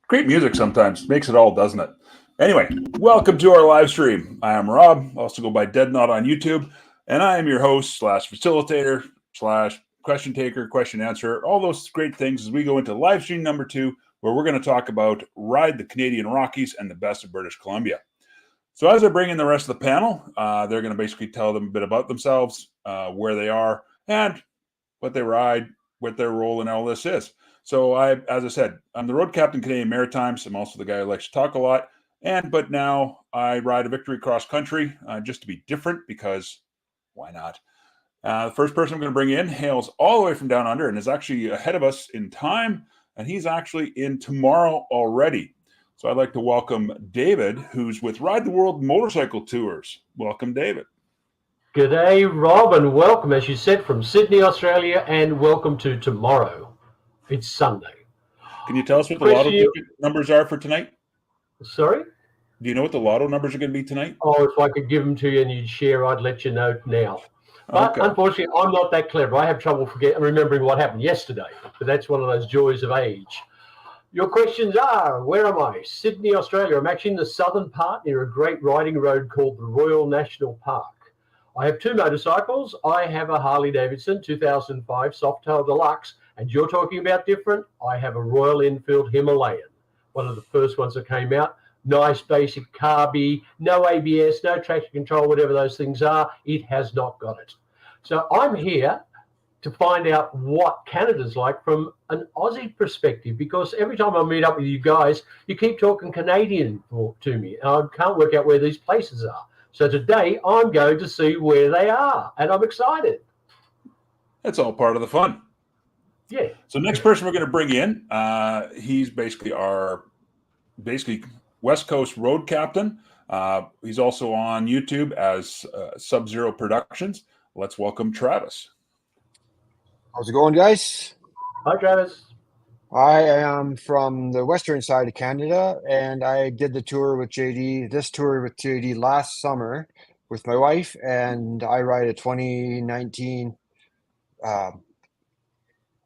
Great music sometimes makes it all, doesn't it? Anyway, welcome to our live stream. I am Rob, also go by Dead Knot on YouTube, and I am your host slash facilitator slash question taker, question answer, all those great things as we go into live stream number 2, where we're going to talk about Ride the Canadian Rockies and the best of British Columbia. So as I bring in the rest of the panel, they're going to basically tell them a bit about themselves, where they are, and what they ride, what their role in all this is. So as I said, I'm the road captain Canadian Maritimes. I'm also the guy who likes to talk a lot. But now I ride a victory cross country just to be different, because why not? The first person I'm going to bring in hails all the way from down under and is actually ahead of us in time. And he's actually in tomorrow already. So I'd like to welcome David, who's with Ride the World Motorcycle Tours. Welcome, David. G'day, Rob, and welcome, as you said, from Sydney, Australia, and welcome to tomorrow. It's Sunday. Can you tell us what the lotto numbers are for tonight? Sorry? Do you know what the lotto numbers are going to be tonight? Oh, if I could give them to you and you'd share, I'd let you know now. But Unfortunately, I'm not that clever. I have trouble remembering what happened yesterday. But that's one of those joys of age. Your questions are, where am I? Sydney, Australia. I'm actually in the southern part near a great riding road called the Royal National Park. I have 2 motorcycles. I have a Harley Davidson 2005 Softail Deluxe, and you're talking about different. I have a Royal Enfield Himalayan, one of the first ones that came out. Nice basic carby, no ABS, no traction control, whatever those things are. It has not got it. So I'm here to find out what Canada's like from an Aussie perspective, because every time I meet up with you guys, you keep talking Canadian to me, and I can't work out where these places are. So today I'm going to see where they are, and I'm excited. That's all part of the fun. Yeah. So next person we're going to bring in, he's basically our West Coast road captain. He's also on YouTube as Sub-Zero Productions. Let's welcome Travis. How's it going, guys? Hi, Travis. I am from the western side of Canada, and I did this tour with JD last summer with my wife, and I ride a 2019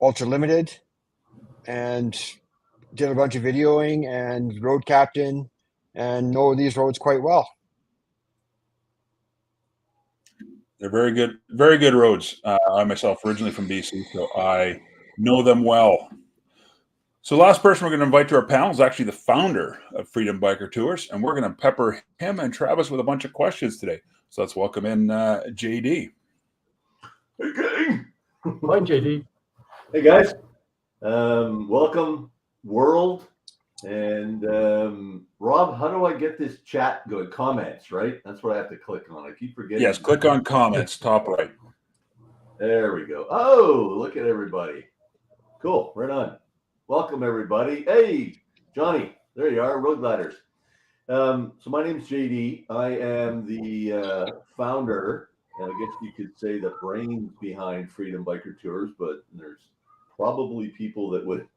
Ultra Limited, and did a bunch of videoing and road captain, and know these roads quite well. They're very good roads. I myself originally from BC, so I know them well. So the last person we're going to invite to our panel is actually the founder of Freedom Biker Tours, and we're going to pepper him and Travis with a bunch of questions today. So let's welcome in JD. Hey, gang. Hi, JD. Hey, guys. Welcome, world. And Rob, how do I get this chat going? Comments, right? That's what I have to click on. I keep forgetting. Yes, click on comments, top right. There we go. Oh, look at everybody. Cool. Right on. Welcome, everybody. Hey, Johnny. There you are. Road Gliders. So my name's JD. I am the founder, and I guess you could say the brains behind Freedom Biker Tours, but there's probably people that would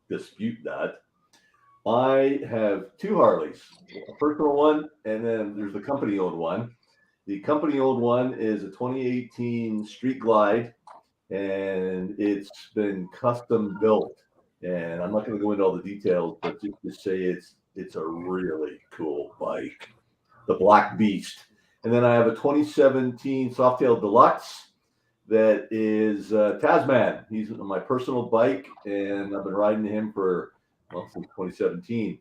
dispute that. I have 2 Harleys, a personal one, and then there's the company-owned one. The company-owned one is a 2018 Street Glide, and it's been custom built. And I'm not going to go into all the details, but just to say it's a really cool bike, the Black Beast. And then I have a 2017 Softail Deluxe that is Tasman. He's my personal bike, and I've been riding him since 2017.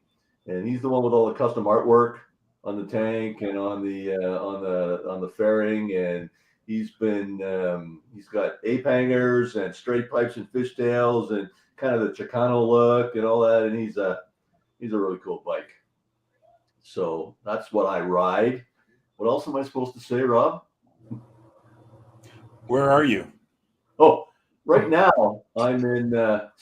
And he's the one with all the custom artwork on the tank and on the fairing. And he's got ape hangers and straight pipes and fishtails and kind of the Chicano look and all that, and he's a really cool bike. So that's what I ride. What else am I supposed to say, Rob? Where are you? Oh, right now I'm in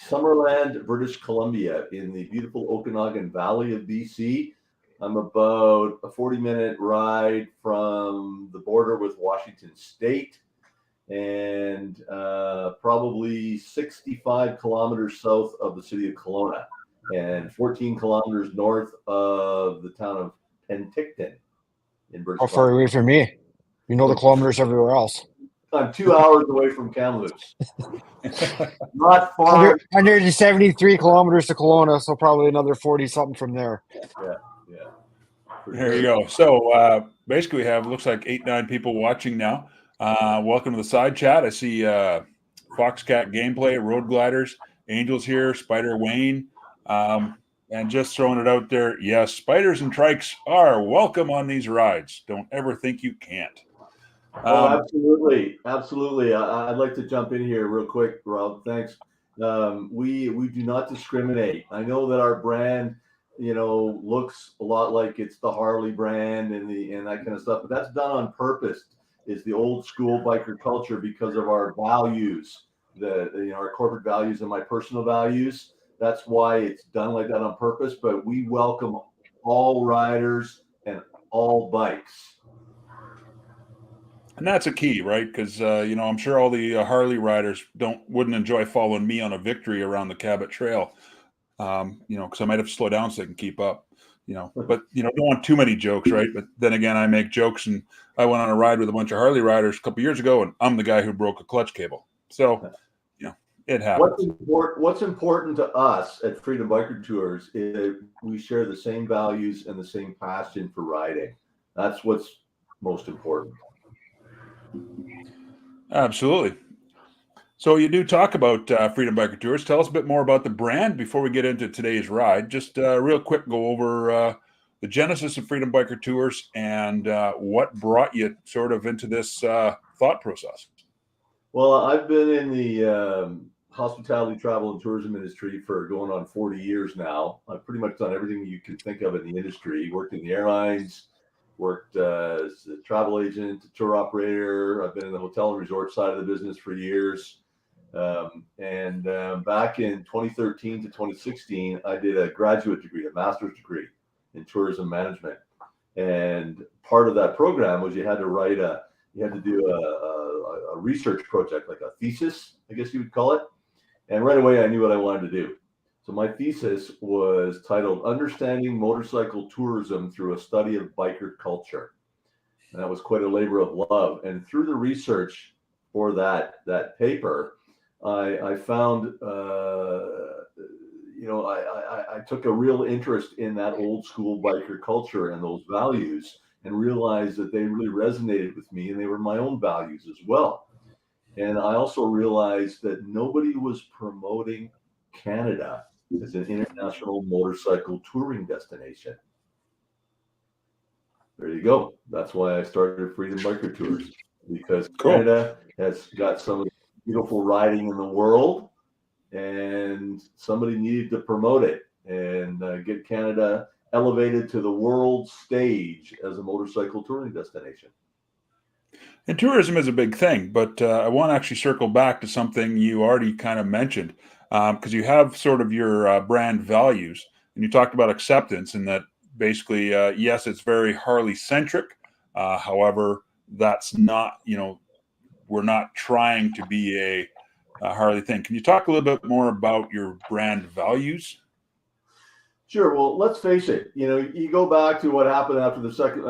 Summerland, British Columbia, in the beautiful Okanagan Valley of BC. I'm about a 40-minute ride from the border with Washington State, and probably 65 kilometers south of the city of Colona, and 14 kilometers north of the town of Penton in British Columbia. How far away from me? You know the kilometers everywhere else. I'm 2 hours away from Kamloops. Not far. 173 kilometers to Colona, so probably another 40 something from there. Yeah. There you go. So basically, we have looks like 8-9 people watching now. Welcome to the side chat. I see Foxcat Gameplay, Road Gliders, Angels here, Spider Wayne, and just throwing it out there. Yes, spiders and trikes are welcome on these rides. Don't ever think you can't. Absolutely. I'd like to jump in here real quick, Rob. Thanks. We do not discriminate. I know that our brand, looks a lot like it's the Harley brand and that kind of stuff, but that's done on purpose. It's the old school biker culture because of our values, our corporate values and my personal values. That's why it's done like that on purpose. But we welcome all riders and all bikes. And that's a key, right? Because I'm sure all the Harley riders wouldn't enjoy following me on a victory around the Cabot Trail, because I might have to slow down so they can keep up. But don't want too many jokes, right? But then again, I make jokes, and I went on a ride with a bunch of Harley riders a couple years ago, and I'm the guy who broke a clutch cable. So, it happens. What's important to us at Freedom Biker Tours is that we share the same values and the same passion for riding. That's what's most important. Absolutely. So you do talk about Freedom Biker Tours. Tell us a bit more about the brand before we get into today's ride. Just real quick, go over the genesis of Freedom Biker Tours and what brought you sort of into this thought process. Well, I've been in the hospitality, travel, and tourism industry for going on 40 years now. I've pretty much done everything you can think of in the industry. Worked in the airlines, worked as a travel agent, a tour operator. I've been in the hotel and resort side of the business for years. Back in 2013 to 2016, I did a graduate degree, a master's degree in tourism management. And part of that program was you had to do a research project, like a thesis, I guess you would call it. And right away, I knew what I wanted to do. So my thesis was titled Understanding Motorcycle Tourism Through a Study of Biker Culture. And that was quite a labor of love. And through the research for that paper, I found, I took a real interest in that old school biker culture and those values, and realized that they really resonated with me, and they were my own values as well. And I also realized that nobody was promoting Canada as an international motorcycle touring destination. There you go. That's why I started Freedom Biker Tours, because Canada has got some of the beautiful riding in the world, and somebody needed to promote it and get Canada elevated to the world stage as a motorcycle touring destination. And tourism is a big thing, but I want to actually circle back to something you already kind of mentioned, because you have sort of your brand values, and you talked about acceptance, and that basically, yes, it's very Harley centric. However, that's not, we're not trying to be a Harley thing. Can you talk a little bit more about your brand values? Sure. Well, let's face it. You go back to what happened after the Second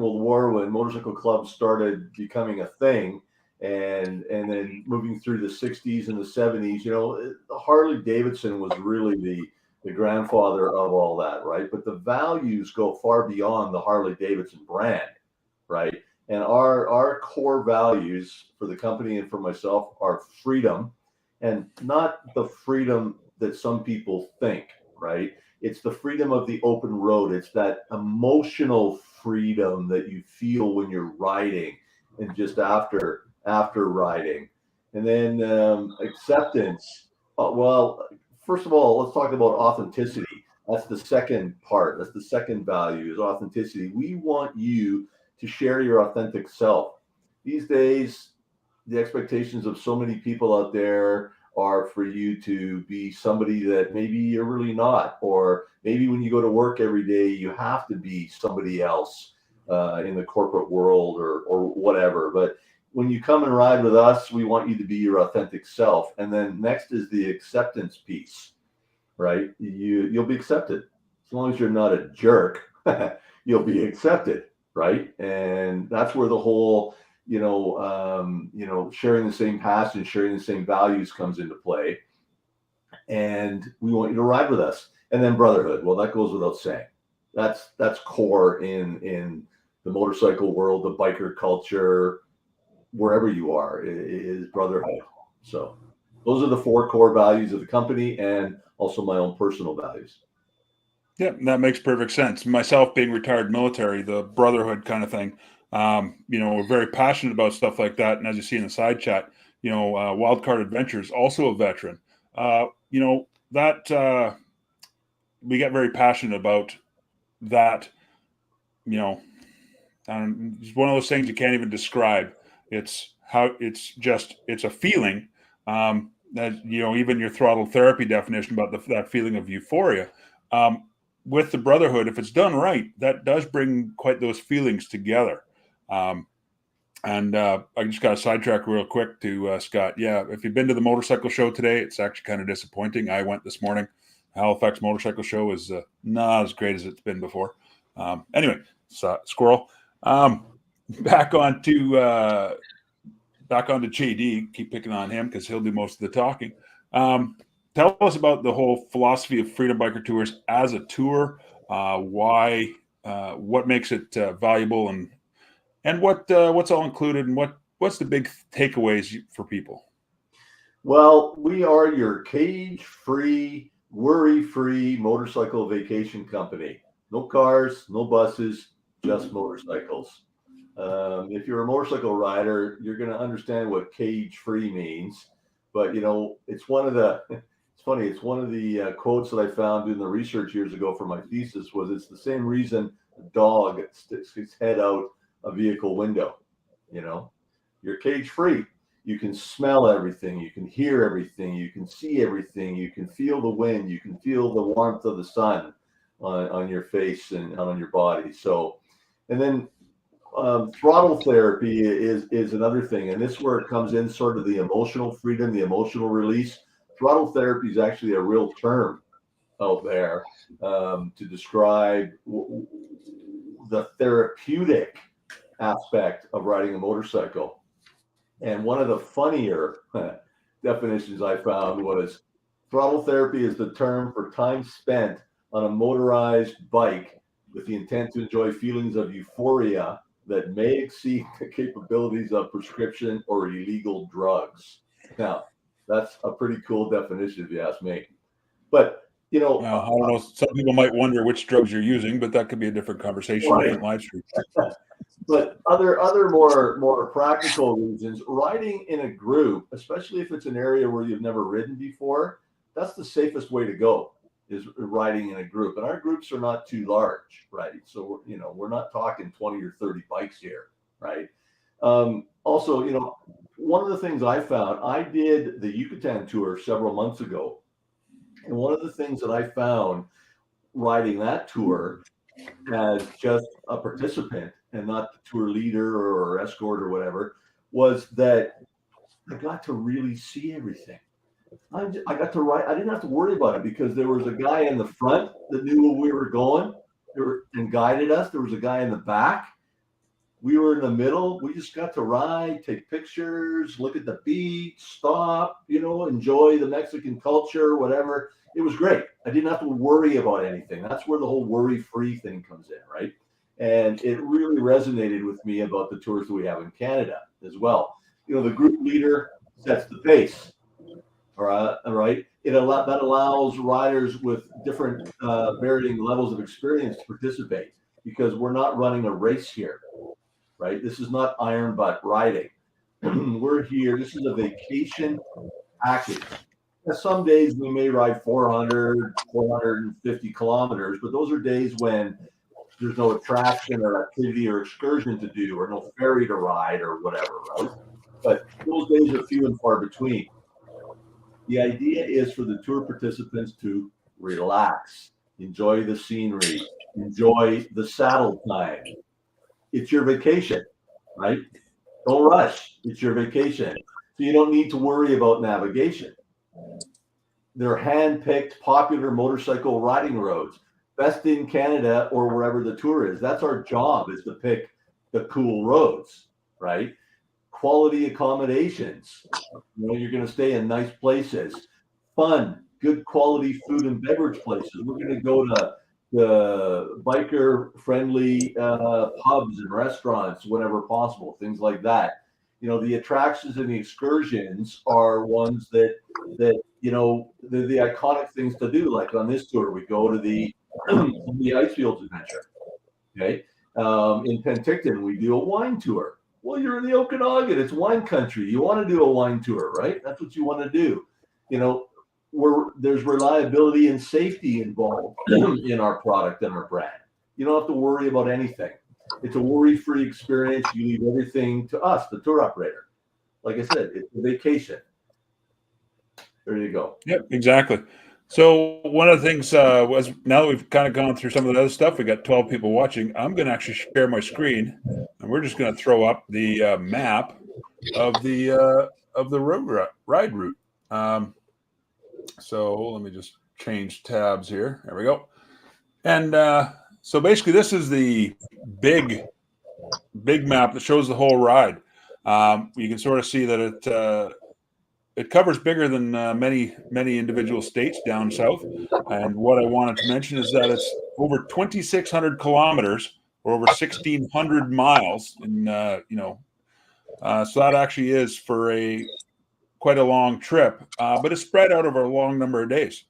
World War, when motorcycle clubs started becoming a thing, and then moving through the 60s and the 70s. Harley Davidson was really the grandfather of all that, right? But the values go far beyond the Harley Davidson brand, right? And our core values for the company and for myself are freedom, and not the freedom that some people think, right? It's the freedom of the open road. It's that emotional freedom that you feel when you're riding and just after riding. And then acceptance. Well, first of all, let's talk about authenticity. That's the second part. That's the second value, is authenticity. We want you to share your authentic self. These days, the expectations of so many people out there are for you to be somebody that maybe you're really not, or maybe when you go to work every day, you have to be somebody else in the corporate world or whatever. But when you come and ride with us, we want you to be your authentic self. And then next is the acceptance piece, right? You'll be accepted. As long as you're not a jerk, you'll be accepted, right? And that's where the whole sharing the same passion, sharing the same values comes into play. And we want you to ride with us. And then brotherhood. Well, that goes without saying. That's core in the motorcycle world, the biker culture, wherever you are, is brotherhood. So those are the 4 core values of the company and also my own personal values. Yeah, that makes perfect sense. Myself being retired military, the brotherhood kind of thing, we're very passionate about stuff like that. And as you see in the side chat, Wildcard Adventures, also a veteran, that we get very passionate about that. It's one of those things you can't even describe. It's a feeling that, even your throttle therapy definition about that feeling of euphoria. With the brotherhood, if it's done right, that does bring quite those feelings together. I just got to sidetrack real quick to Scott. Yeah, if you've been to the motorcycle show today, it's actually kind of disappointing. I went this morning. Halifax Motorcycle Show is not as great as it's been before. Anyway, squirrel. Back on to JD. Keep picking on him because he'll do most of the talking. Tell us about the whole philosophy of Freedom Biker Tours as a tour. Why? What makes it valuable, and what's all included, and what's the big takeaways for people? Well, we are your cage-free, worry-free motorcycle vacation company. No cars, no buses, just motorcycles. If you're a motorcycle rider, you're going to understand what cage-free means. But it's one of the quotes that I found doing the research years ago for my thesis was, it's the same reason a dog sticks its head out a vehicle window. You're cage-free. You can smell everything. You can hear everything. You can see everything. You can feel the wind. You can feel the warmth of the sun on your face and on your body. So, and then throttle therapy is another thing. And this is where it comes in, sort of the emotional freedom, the emotional release. Throttle therapy is actually a real term out there to describe the therapeutic aspect of riding a motorcycle. And one of the funnier definitions I found was, throttle therapy is the term for time spent on a motorized bike with the intent to enjoy feelings of euphoria that may exceed the capabilities of prescription or illegal drugs. Now, that's a pretty cool definition if you ask me. But, I don't know. Some people might wonder which drugs you're using, but that could be a different conversation in live stream. But other more practical reasons, riding in a group, especially if it's an area where you've never ridden before, that's the safest way to go, is riding in a group. And our groups are not too large, right? So, we're not talking 20 or 30 bikes here, right? Also, one of the things I found, I did the Yucatan tour several months ago. And one of the things that I found riding that tour as just a participant and not the tour leader or escort or whatever, was that I got to really see everything. I got to ride. I didn't have to worry about it because there was a guy in the front that knew where we were going and guided us. There was a guy in the back. We were in the middle. We just got to ride, take pictures, look at the beach, stop, enjoy the Mexican culture, whatever. It was great. I didn't have to worry about anything. That's where the whole worry-free thing comes in, right? And it really resonated with me about the tours that we have in Canada as well. The group leader sets the pace. All right. That allows riders with different varying levels of experience to participate, because we're not running a race here, right? This is not iron butt riding. We're here. This is a vacation package. Now, some days we may ride 400, 450 kilometers, but those are days when there's no attraction or activity or excursion to do, or no ferry to ride or whatever, right? But those days are few and far between. The idea is for the tour participants to relax, enjoy the scenery, enjoy the saddle time. It's your vacation, right? Don't rush. It's your vacation. So you don't need to worry about navigation. They're hand-picked popular motorcycle riding roads, best in Canada or wherever the tour is. That's our job, is to pick the cool roads, right? quality accommodations. You're going to stay in nice places, fun, good quality food and beverage places. We're going to go to the biker-friendly pubs and restaurants whenever possible, things like that. The attractions and the excursions are ones that the iconic things to do. Like on this tour, we go to the ice fields adventure. Okay, in Penton, we do a wine tour. Well, you're in the Okanagan; it's wine country. You want to do a wine tour, right? That's what you want to do. There's reliability and safety involved in our product and our brand. You don't have to worry about anything. It's a worry-free experience. You leave everything to us, the tour operator. Like I said, it's a vacation. There you go. Yep, exactly. So one of the things was, now that we've kind of gone through some of the other stuff, we got 12 people watching. I'm going to actually share my screen, and we're just going to throw up the map of the road ride route. So let me just change tabs here. There we go. And so basically, this is the big map that shows the whole ride. You can sort of see that it covers bigger than many individual states down south. And what I wanted to mention is that it's over 2,600 kilometers, or over 1,600 miles. And so that actually is for quite a long trip, but it's spread out over a long number of days.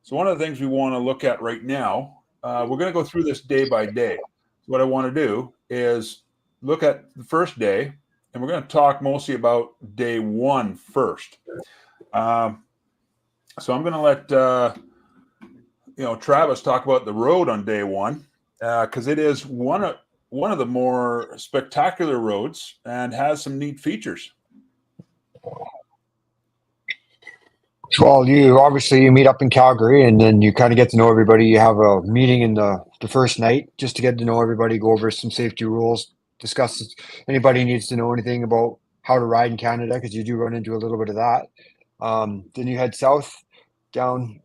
So one of the things we want to look at right now, we're going to go through this day by day. What I want to do is look at the first day, and we're going to talk mostly about day one first. So I'm going to let Travis talk about the road on day one, because it is one of the more spectacular roads and has some neat features. Well, you meet up in Calgary, and then you kind of get to know everybody. You have a meeting in the first night just to get to know everybody, go over some safety rules, discuss if anybody needs to know anything about how to ride in Canada, because you do run into a little bit of that. Then you head south down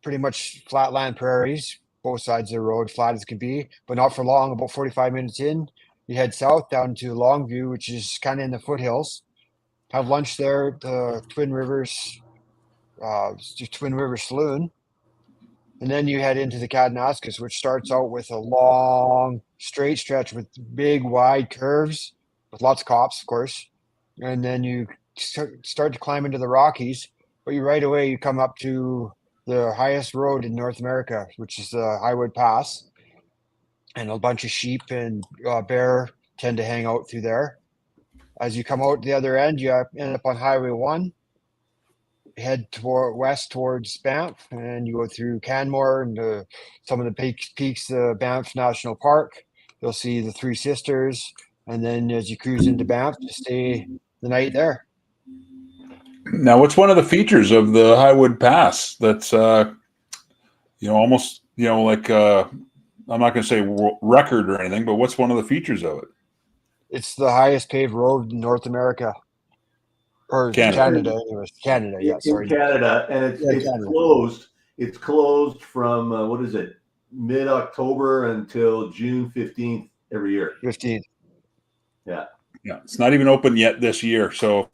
pretty much flatland prairies, both sides of the road, flat as can be, but not for long. About 45 minutes in, you head south down to Longview, which is kind of in the foothills. Have lunch there at the Twin Rivers Saloon, and then you head into the Kadnaskis, which starts out with a long straight stretch with big wide curves with lots of cops, of course, and then you start to climb into the Rockies, but right away you come up to the highest road in North America, which is the Highwood Pass, and a bunch of sheep and bear tend to hang out through there. As you come out the other end, you end up on Highway 1, head west towards Banff, and you go through Canmore and some of the peaks of Banff National Park. You'll see the Three Sisters, and then as you cruise into Banff, you stay the night there. Now, what's one of the features of the Highwood Pass that's almost like I'm not going to say record or anything, but what's one of the features of it? It's the highest paved road in North America. Or Canada, anyways. Canada, yeah, sorry. Canada, and it's Canada. closed. It's closed from mid-October until June 15th every year. 15th. Yeah. Yeah, it's not even open yet this year. So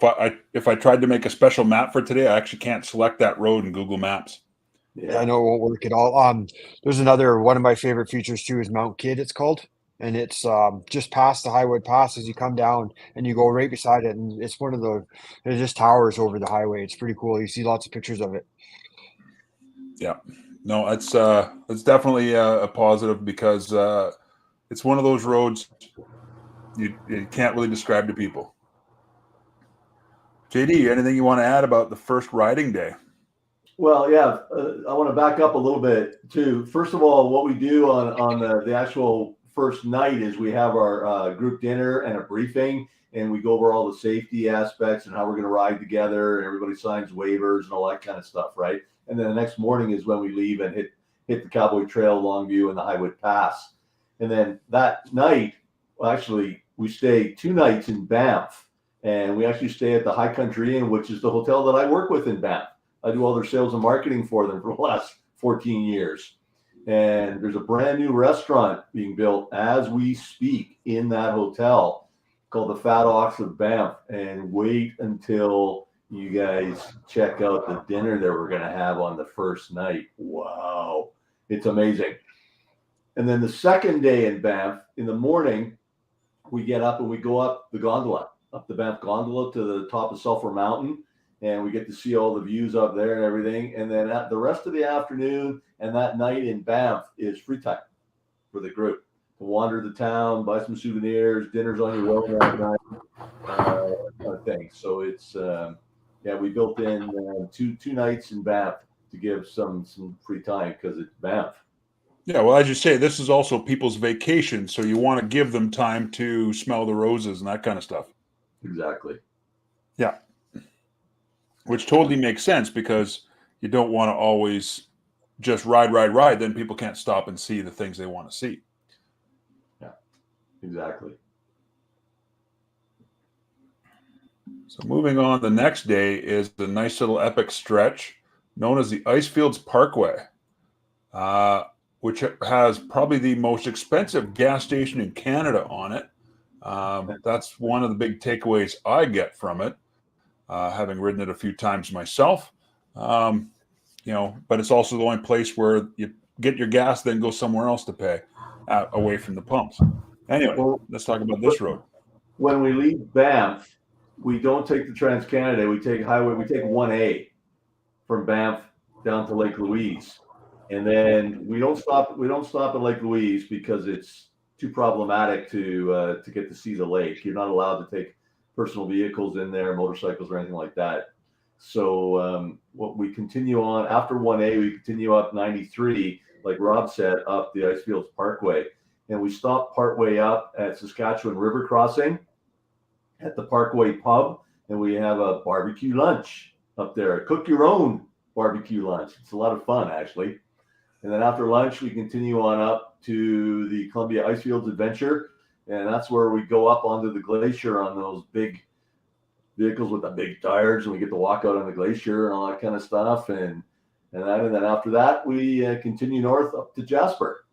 if I tried to make a special map for today, I actually can't select that road in Google Maps. Yeah, I know it won't work at all. There's another one of my favorite features too is Mount Kidd, it's called. And it's just past the Highwood Pass as you come down, and you go right beside it, and it's it just towers over the highway. It's pretty cool. You see lots of pictures of it. Yeah, no, it's definitely a positive, because it's one of those roads you can't really describe to people. JD, anything you want to add about the first riding day? Well, yeah, I want to back up a little bit too. First of all, what we do on the actual first night is we have our group dinner and a briefing, and we go over all the safety aspects and how we're going to ride together, and everybody signs waivers and all that kind of stuff, right? And then the next morning is when we leave and hit the Cowboy Trail, Longview, and the Highwood Pass. And then that night, actually, we stay 2 nights in Banff, and we actually stay at the High Country Inn, which is the hotel that I work with in Banff. I do all their sales and marketing for them for the last 14 years. And there's a brand new restaurant being built as we speak in that hotel. called the Fat Ox of Banff, and wait until you guys check out the dinner that we're going to have on the first night. Wow, it's amazing. And then the second day in Banff, in the morning, we get up and we go up the gondola, up the Banff gondola to the top of Sulphur Mountain, and we get to see all the views up there and everything. And then at the rest of the afternoon and that night in Banff is free time for the group to wander the town, buy some souvenirs, dinner's on your way that night, kind of thing. So it's we built in two nights in Banff to give some free time because it's Banff. Yeah, well, as you say, this is also people's vacation, so you want to give them time to smell the roses and that kind of stuff. Exactly. Yeah. Which totally makes sense because you don't want to always just ride. Then people can't stop and see the things they want to see. Yeah, exactly. So moving on, the next day is the nice little epic stretch known as the Icefields Parkway, which has probably the most expensive gas station in Canada on it. That's one of the big takeaways I get from it, having ridden it a few times myself. But it's also the only place where you get your gas, then go somewhere else to pay, away from the pumps. Anyway, let's talk about this road. When we leave Banff, we don't take the Trans-Canada. We take highway. We take 1A from Banff down to Lake Louise. And then we don't stop at Lake Louise because it's too problematic to get to see the lake. You're not allowed to take personal vehicles in there, motorcycles or anything like that. So what we continue on after 1A, we continue up 93, like Rob said, up the Icefields Parkway, and we stop partway up at Saskatchewan River Crossing at the Parkway Pub, and we have a barbecue lunch up there. Cook your own barbecue lunch. It's a lot of fun, actually. And then after lunch, we continue on up to the Columbia Icefields Adventure. And that's where we go up onto the glacier on those big vehicles with the big tires. And we get to walk out on the glacier and all that kind of stuff. And then after that, we continue north up to Jasper.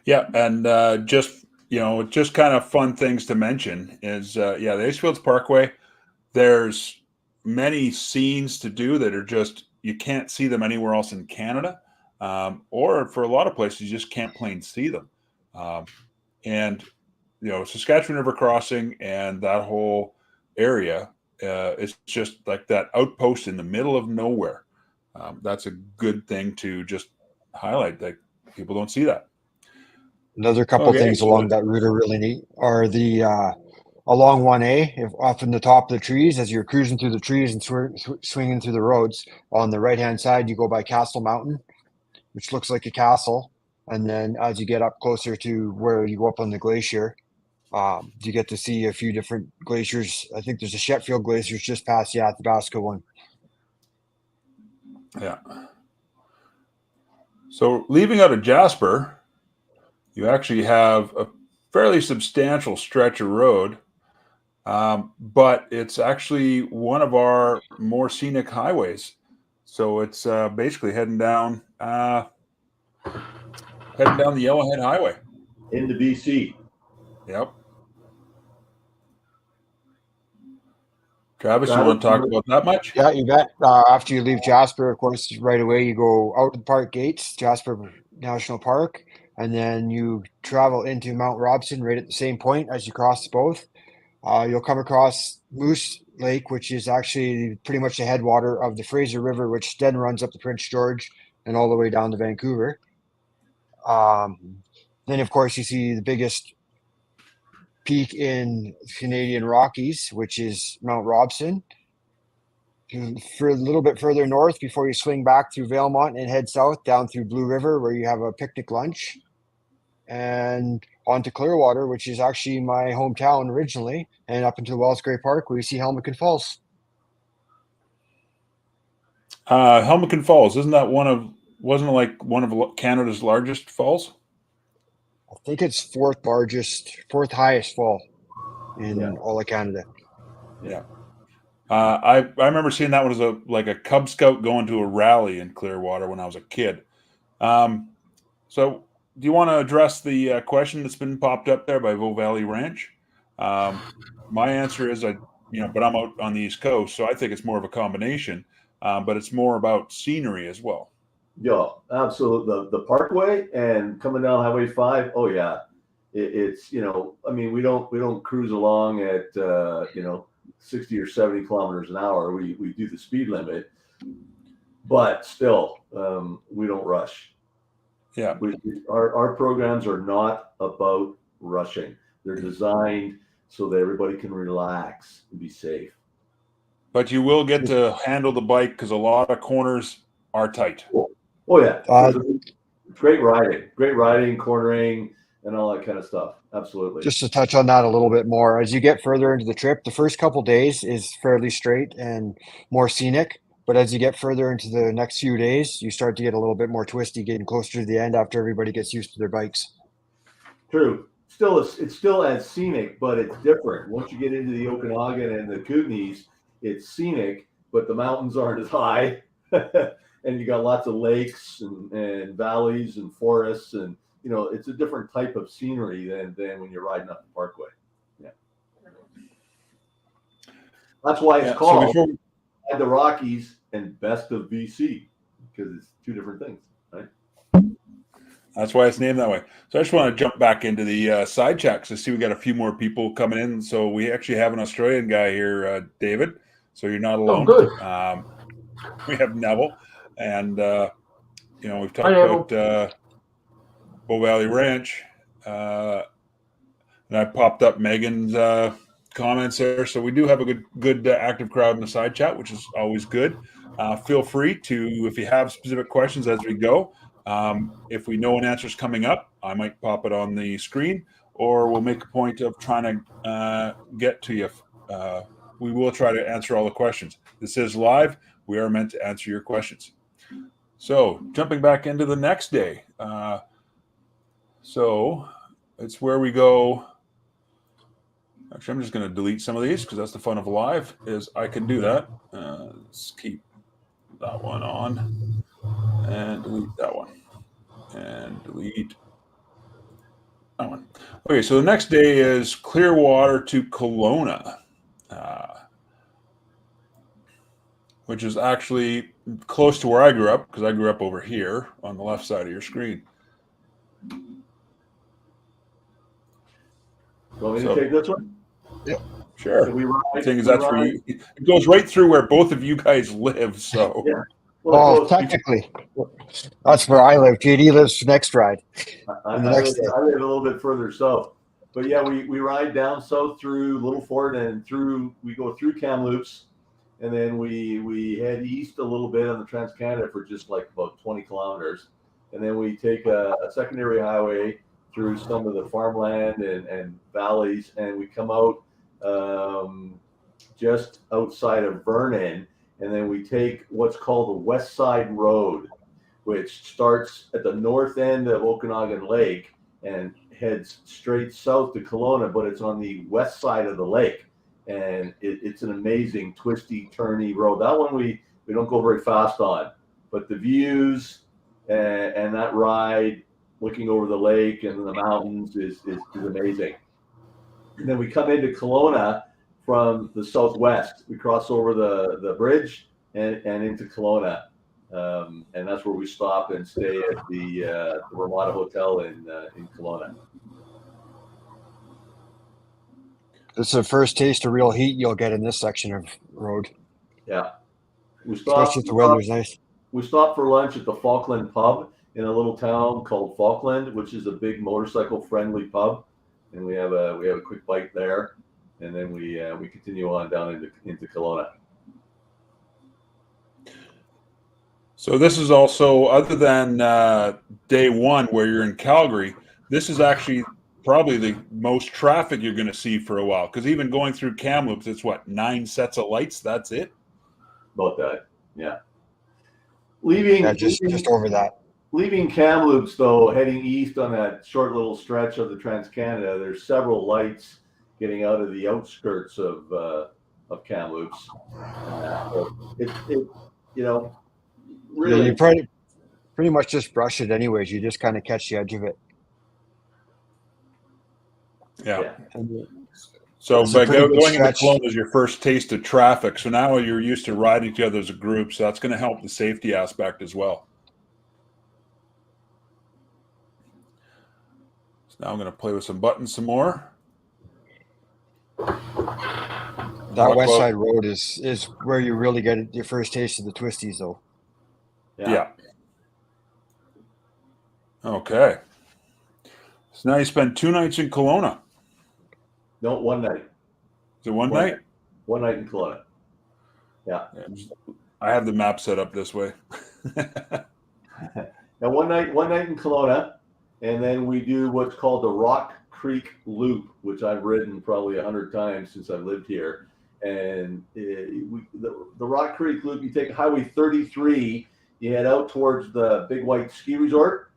Yeah. And just kind of fun things to mention is, the Icefields Parkway, there's many scenes to do that are just, you can't see them anywhere else in Canada, or for a lot of places, you just can't plain see them. Saskatchewan River Crossing and that whole area is just like that outpost in the middle of nowhere. That's a good thing to just highlight, that people don't see that. Another couple things along that route are really neat are the along 1A, off in the top of the trees, as you're cruising through the trees and swinging through the roads. On the right-hand side, you go by Castle Mountain, which looks like a castle. And then as you get up closer to where you go up on the glacier, you get to see a few different glaciers. I think there's a Sheffield Glacier just past the Athabasca one. Yeah. So leaving out of Jasper, you actually have a fairly substantial stretch of road. But it's actually one of our more scenic highways. So it's basically heading down the Yellowhead Highway into BC. Yep. Travis, you want to talk about that much? Yeah, you bet. After you leave Jasper, of course, right away you go out the park gates, Jasper National Park, and then you travel into Mount Robson right at the same point as you cross both. You'll come across Moose Lake, which is actually pretty much the headwater of the Fraser River, which then runs up to Prince George and all the way down to Vancouver. Then, of course, you see the biggest peak in Canadian Rockies, which is Mount Robson. For a little bit further north before you swing back through Valemont and head south down through Blue River, where you have a picnic lunch. And onto Clearwater, which is actually my hometown originally, and up into Wells Gray Park, where you see Helm and Falls. Helm and Falls, wasn't it one of Canada's largest falls? I think it's fourth highest fall in all of Canada. Yeah. I remember seeing that one as a Cub Scout going to a rally in Clearwater when I was a kid. So do you want to address the question that's been popped up there by Vo Valley Ranch? My answer is but I'm out on the East Coast, so I think it's more of a combination, but it's more about scenery as well. Yeah, absolutely. The Parkway and coming down Highway 5. Oh yeah, it's I mean, we don't cruise along at 60 or 70 kilometers an hour. We do the speed limit, but still, we don't rush. Yeah, our programs are not about rushing. They're designed so that everybody can relax and be safe. But you will get to handle the bike because a lot of corners are tight. Oh yeah, great riding, cornering, and all that kind of stuff. Absolutely. Just to touch on that a little bit more, as you get further into the trip, the first couple days is fairly straight and more scenic. But as you get further into the next few days, you start to get a little bit more twisty, getting closer to the end after everybody gets used to their bikes. True. It's still as scenic, but it's different. Once you get into the Okanagan and the Kootenays, it's scenic, but the mountains aren't as high. And you got lots of lakes and valleys and forests, and it's a different type of scenery than when you're riding up the Parkway. Yeah, that's why it's called the Rockies and Best of BC, because it's two different things, right? That's why it's named that way. So I just want to jump back into the side chat because I see we got a few more people coming in. So we actually have an Australian guy here, David. So you're not alone. Oh, good. We have Neville, and we've talked about Bow Valley Ranch, and I popped up Megan's comments there. So we do have a good active crowd in the side chat, which is always good. Feel free to, if you have specific questions as we go. If we know an answer is coming up, I might pop it on the screen, or we'll make a point of trying to get to you. We will try to answer all the questions. This is live. We are meant to answer your questions. So jumping back into the next day. So it's where we go. Actually, I'm just going to delete some of these because that's the fun of live, is I can do that. Let's keep that one on and delete that one and delete that one. Okay, so the next day is Clearwater to Colona, which is actually close to where I grew up because I grew up over here on the left side of your screen. Want me to take this one? Yeah, sure. The thing is, that's where it goes right through where both of you guys live. So, yeah. Well, technically, that's where I live. JD lives next ride. I live a little bit further south, but yeah, we ride down south through Little Fort and we go through Kamloops, and then we head east a little bit on the Trans-Canada for just like about 20 kilometers, and then we take a secondary highway through some of the farmland and valleys, and we come out just outside of Vernon, and then we take what's called the West Side Road, which starts at the north end of Okanagan Lake and heads straight south to Kelowna, but it's on the west side of the lake, and it's an amazing twisty, turny road. That one we don't go very fast on, but the views and that ride, looking over the lake and the mountains is amazing. And then we come into Kelowna from the southwest. We cross over the bridge and into Kelowna. And that's where we stop and stay at the Ramada Hotel in Kelowna. This is the first taste of real heat you'll get in this section of road. Yeah. Especially if the weather's nice. We stopped for lunch at the Falkland Pub in a little town called Falkland, which is a big motorcycle-friendly pub, and we have a quick bite there, and then we continue on down into Kelowna. So this is also, other than day one where you're in Calgary, this is actually probably the most traffic you're going to see for a while, because even going through Kamloops, it's 9 sets of lights. That's it. About that, yeah. Just over that. Leaving Kamloops, though, heading east on that short little stretch of the Trans-Canada, there's several lights getting out of the outskirts of Kamloops. Really, you pretty much just brush it anyways. You just kind of catch the edge of it. Yeah. And So it's a by pretty good going into stretch. Kelowna is your first taste of traffic. So now you're used to riding together as a group. So that's going to help the safety aspect as well. So now I'm going to play with some buttons some more. That West Side Road is where you really get your first taste of the twisties, though. Yeah. Okay. So now you spend 2 nights in Kelowna. No, one night. Is it one night? One night in Colona. Yeah. I have the map set up this way. Now one night in Kelowna, and then we do what's called the Rock Creek Loop, which I've ridden probably 100 times since I've lived here. And the Rock Creek Loop, you take Highway 33, you head out towards the Big White Ski Resort,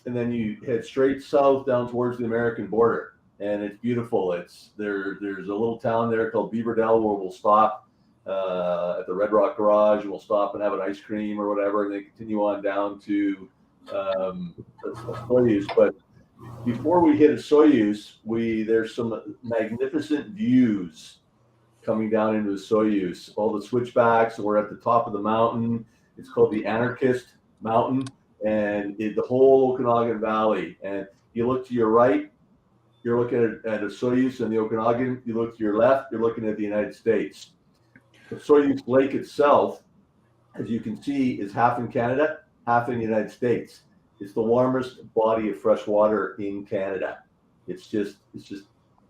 and then you head straight south down towards the American border. And it's beautiful. There's a little town there called Beaverdale where we'll stop at the Red Rock Garage, and we'll stop and have an ice cream or whatever, and then continue on down to Soyuz. But before we hit a Soyuz, there's some magnificent views coming down into the Soyuz. All the switchbacks, we're at the top of the mountain. It's called the Anarchist Mountain, and the whole Okanagan Valley. And you look to your right, you're looking at a Soyuz and the Okanagan. You look to your left, you're looking at the United States. The Soyuz Lake itself, as you can see, is half in Canada, half in the United States. It's the warmest body of fresh water in Canada. It's just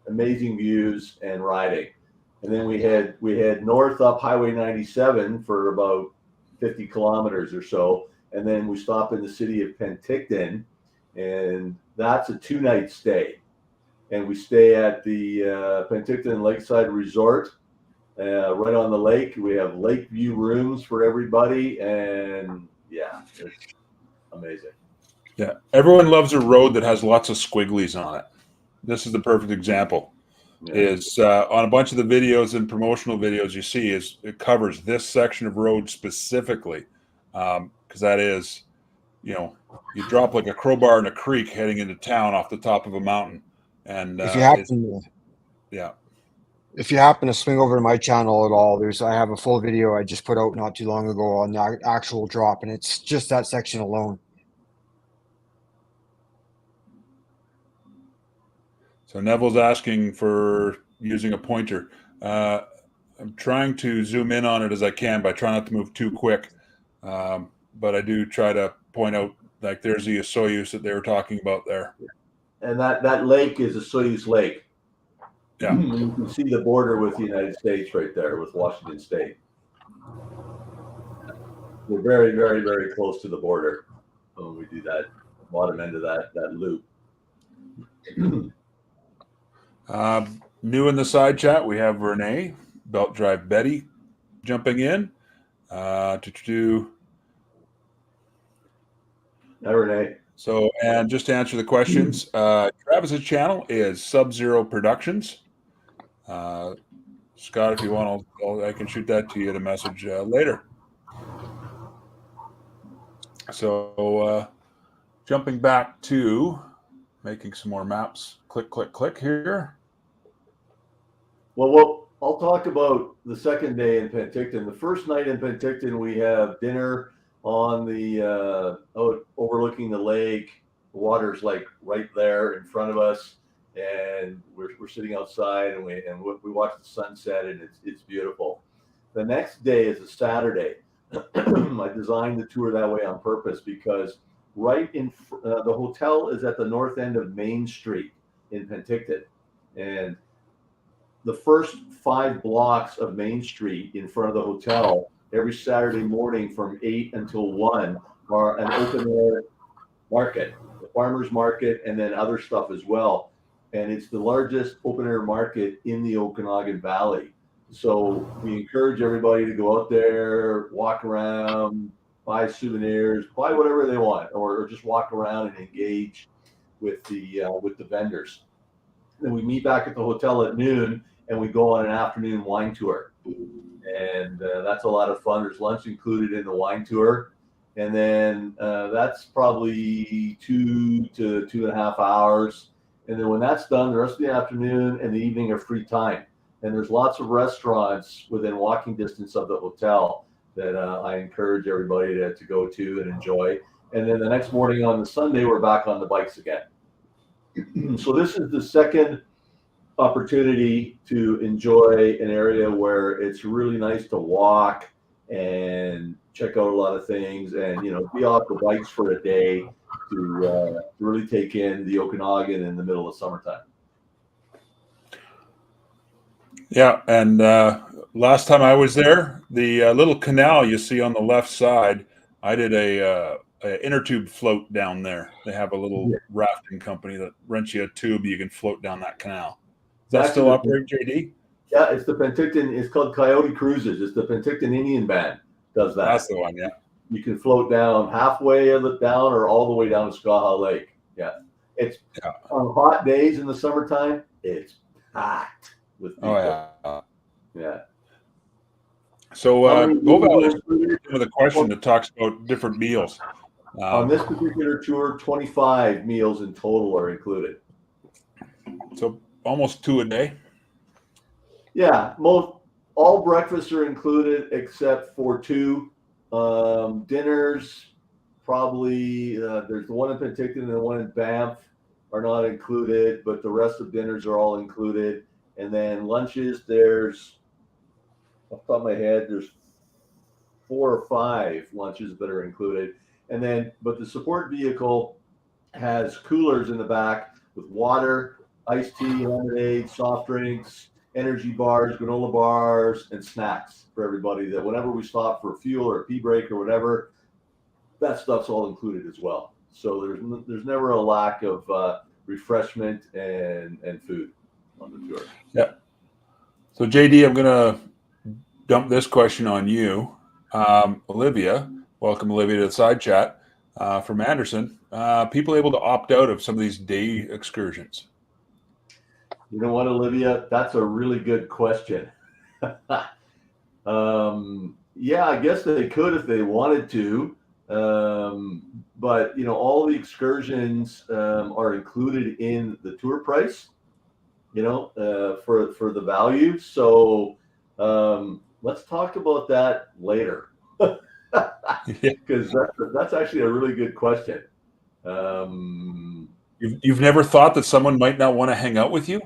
amazing views and riding. And then we head north up Highway 97 for about 50 kilometers or so, and then we stop in the city of Penticton, and that's a 2-night stay. And we stay at the Penticton Lakeside Resort, right on the lake. We have lake view rooms for everybody, and yeah, it's amazing. Yeah, everyone loves a road that has lots of squigglies on it. This is the perfect example. Yeah. Is on a bunch of the videos and promotional videos you see, is it covers this section of road specifically, because that is, you drop like a crowbar in a creek heading into town off the top of a mountain. And if you happen to swing over to my channel at all, I have a full video I just put out not too long ago on the actual drop, and it's just that section alone. So Neville's asking for using a pointer. I'm trying to zoom in on it as I can, but I try not to move too quick. But I do try to point out, like, there's the Soyuz that they were talking about there. And that lake is a Soyuz Lake. Yeah. You can see the border with the United States right there, with Washington State. We're very, very, very close to the border when we do that bottom end of that loop. New in the side chat, we have Renee, Belt Drive Betty, jumping in. Hi, Renee. So, and just to answer the questions, Travis's channel is Sub-Zero Productions. Scott, if you want, I can shoot that to you in a message later. So, jumping back to making some more maps. Click, click, click here. Well, I'll talk about the second day in Penticton. The first night in Penticton, we have dinner on the overlooking the lake. The water's like right there in front of us, and we're sitting outside, and we watch the sunset, and it's beautiful. The next day is a Saturday. I designed the tour that way on purpose because right in the hotel is at the north end of Main Street in Penticton, and the first 5 blocks of Main Street in front of the hotel every Saturday morning from 8 until 1 are an open air market, the farmers market, and then other stuff as well. And it's the largest open air market in the Okanagan Valley. So we encourage everybody to go out there, walk around, buy souvenirs, buy whatever they want, or just walk around and engage with the vendors. Then we meet back at the hotel at noon, and we go on an afternoon wine tour. And that's a lot of fun. There's lunch included in the wine tour. And then that's probably 2 to 2.5 hours. And then when that's done, the rest of the afternoon and the evening are free time. And there's lots of restaurants within walking distance of the hotel that I encourage everybody to go to and enjoy. And then the next morning on the Sunday, we're back on the bikes again. So this is the second opportunity to enjoy an area where it's really nice to walk and check out a lot of things, and be off the bikes for a day to really take in the Okanagan in the middle of summertime. Yeah, and last time I was there, the little canal you see on the left side, I did a inner tube float down there. They have a little rafting company that rents you a tube. You can float down that canal. Does that still operate, JD? Yeah, it's the Penton. It's called Coyote Cruises. It's the Penticton Indian Band does that. That's the one, yeah. You can float down halfway of it down or all the way down to Skaha Lake. Yeah. It's on hot days in the summertime, it's packed with people. Oh, yeah. Yeah. So Goval is with a question that talks about different meals. On this particular tour, 25 meals in total are included. So almost 2 a day. Yeah, all breakfasts are included except for 2 dinners. Probably there's the one in Penticton and the one in Banff are not included, but the rest of dinners are all included. And then lunches, there's off the top of my head, there's 4 or 5 lunches that are included. And then, but the support vehicle has coolers in the back with water, iced tea, lemonade, soft drinks, energy bars, granola bars, and snacks for everybody, that whenever we stop for fuel or a pee break or whatever, that stuff's all included as well. So there's never a lack of refreshment and food on the tour. Yeah. So JD, I'm going to dump this question on you. Olivia, welcome Olivia to the side chat from Anderson. People able to opt out of some of these day excursions? You know what, Olivia? That's a really good question. Yeah, I guess they could if they wanted to. But all the excursions are included in the tour price, for the value. So let's talk about that later. Because that's actually a really good question. You've never thought that someone might not want to hang out with you?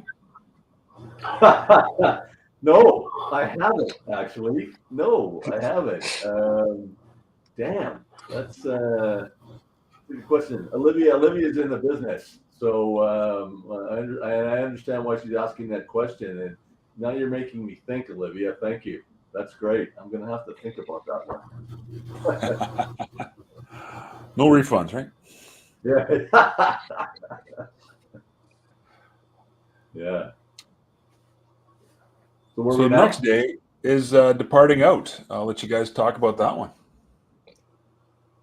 No, I haven't actually. No, I haven't. Damn, that's a good question. Olivia's in the business, so I understand why she's asking that question. And now you're making me think, Olivia. Thank you. That's great. I'm gonna have to think about that one. No refunds, right? Yeah. Yeah. So the next day is departing out. I'll let you guys talk about that one.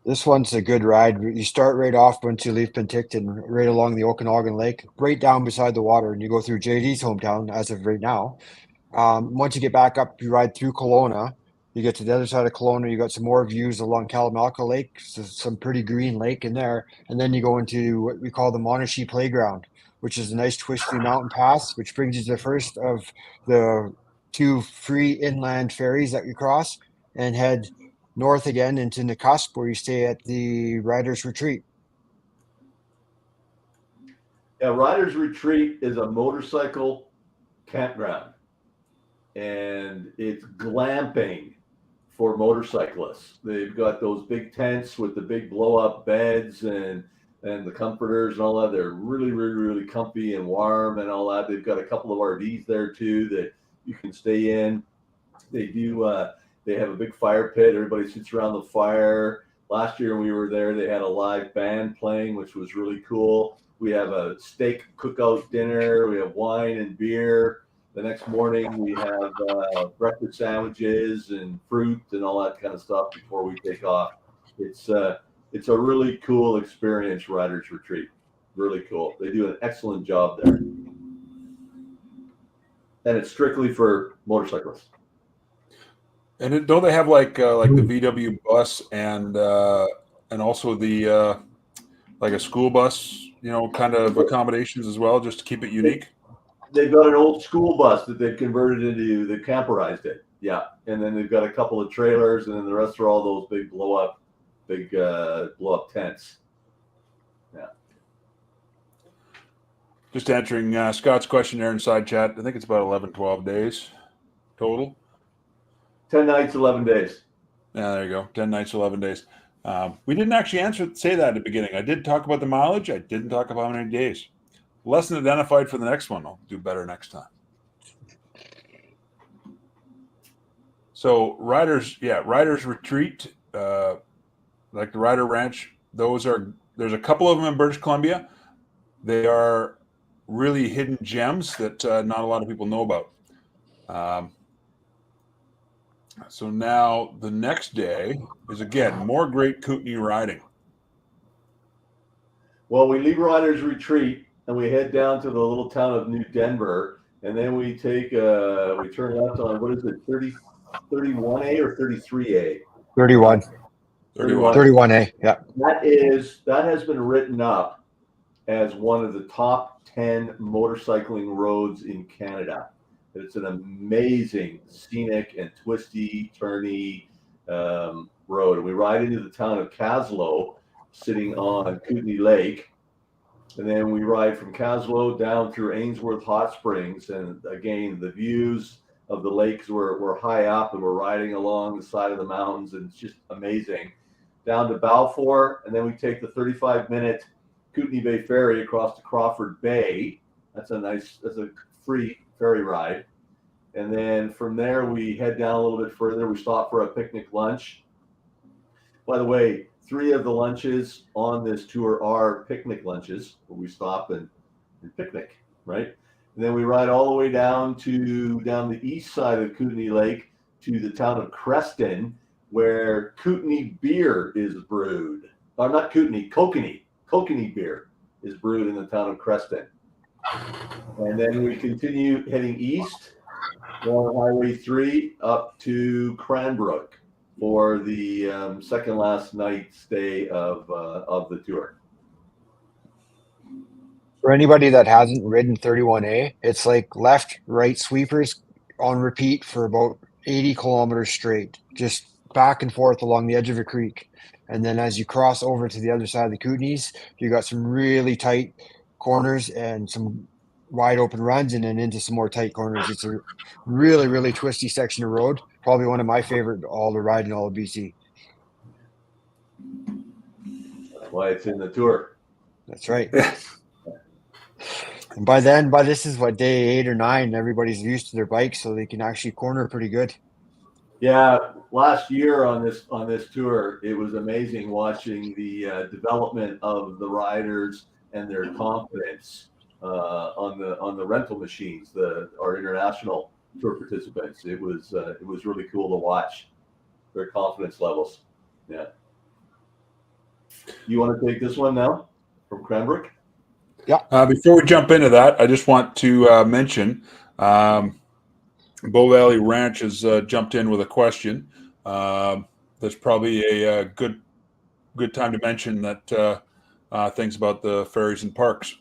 This one's a good ride. You start right off once you leave Penticton, right along the Okanagan Lake, right down beside the water, and you go through JD's hometown as of right now. Once you get back up, you ride through Colona. You get to the other side of Kelowna. You got some more views along Kalamalka Lake, so some pretty green lake in there. And then you go into what we call the Monashee Playground, which is a nice twisty mountain pass, which brings you to the first of the 2 free inland ferries that you cross, and head north again into the cusp, where you stay at the Riders Retreat. Yeah, Riders Retreat is a motorcycle campground, and it's glamping for motorcyclists. They've got those big tents with the big blow-up beds and the comforters and all that. They're really, really, really comfy and warm and all that. They've got a couple of RVs there too that you can stay in. They do. They have a big fire pit. Everybody sits around the fire. Last year when we were there, they had a live band playing, which was really cool. We have a steak cookout dinner. We have wine and beer. The next morning we have breakfast sandwiches and fruit and all that kind of stuff before we take off. It's a really cool experience, Riders Retreat. Really cool. They do an excellent job there. And it's strictly for motorcyclists. And don't they have like the VW bus and also the like a school bus, kind of accommodations as well, just to keep it unique? They've got an old school bus that they've converted into, they've camperized it. Yeah. And then they've got a couple of trailers, and then the rest are all those big blow up tents. Yeah. Just answering Scott's question there inside chat. I think it's about 11, 12 days total. 10 nights, 11 days. Yeah, there you go. 10 nights, 11 days. We didn't actually say that at the beginning. I did talk about the mileage. I didn't talk about how many days. Lesson identified for the next one. I'll do better next time. So riders retreat, like the Rider Ranch. There's a couple of them in British Columbia. They are really hidden gems that not a lot of people know about. So now the next day is, again, more great Kootenai riding. Well, we leave Riders Retreat and we head down to the little town of New Denver, and then we take we turn left on, what is it, 31A or 33A? 31. 31A, yeah. That has been written up as one of the top 10 motorcycling roads in Canada. It's an amazing, scenic and twisty, turny road. And we ride into the town of Kaslo, sitting on Kootenai Lake. And then we ride from Kaslo down through Ainsworth Hot Springs. And again, the views of the lakes were high up, and we're riding along the side of the mountains, and it's just amazing. Down to Balfour, and then we take the 35-minute Kootenai Bay ferry across to Crawford Bay. That's a free ferry ride. And then from there, we head down a little bit further. We stop for a picnic lunch. By the way, 3 of the lunches on this tour are picnic lunches, where we stop and picnic, right? And then we ride all the way down the east side of Kootenai Lake to the town of Creston, where Kootenai beer is brewed. Or not Kootenai, Kokanee beer is brewed in the town of Creston. And then we continue heading east along Highway 3 up to Cranbrook for the second last night stay of the tour. For anybody that hasn't ridden 31A, it's like left, right sweepers on repeat for about 80 kilometers straight, just back and forth along the edge of a creek. And then as you cross over to the other side of the Kootenays, you got some really tight corners and some wide open runs, and then into some more tight corners. It's a really, really twisty section of road. Probably one of my favorite all to ride in all of BC. That's why it's in the tour. That's right. And by this is what, day 8 or 9, everybody's used to their bikes, so they can actually corner pretty good. Yeah, last year on this tour, it was amazing watching the development of the riders and their confidence on the rental machines, our international tour participants. It was really cool to watch their confidence levels. Yeah. You want to take this one now from Cranbrook? Yeah. Before we jump into that, I just want to mention Bow Valley Ranch has jumped in with a question. That's probably a good time to mention that things about the Fairies and Parks.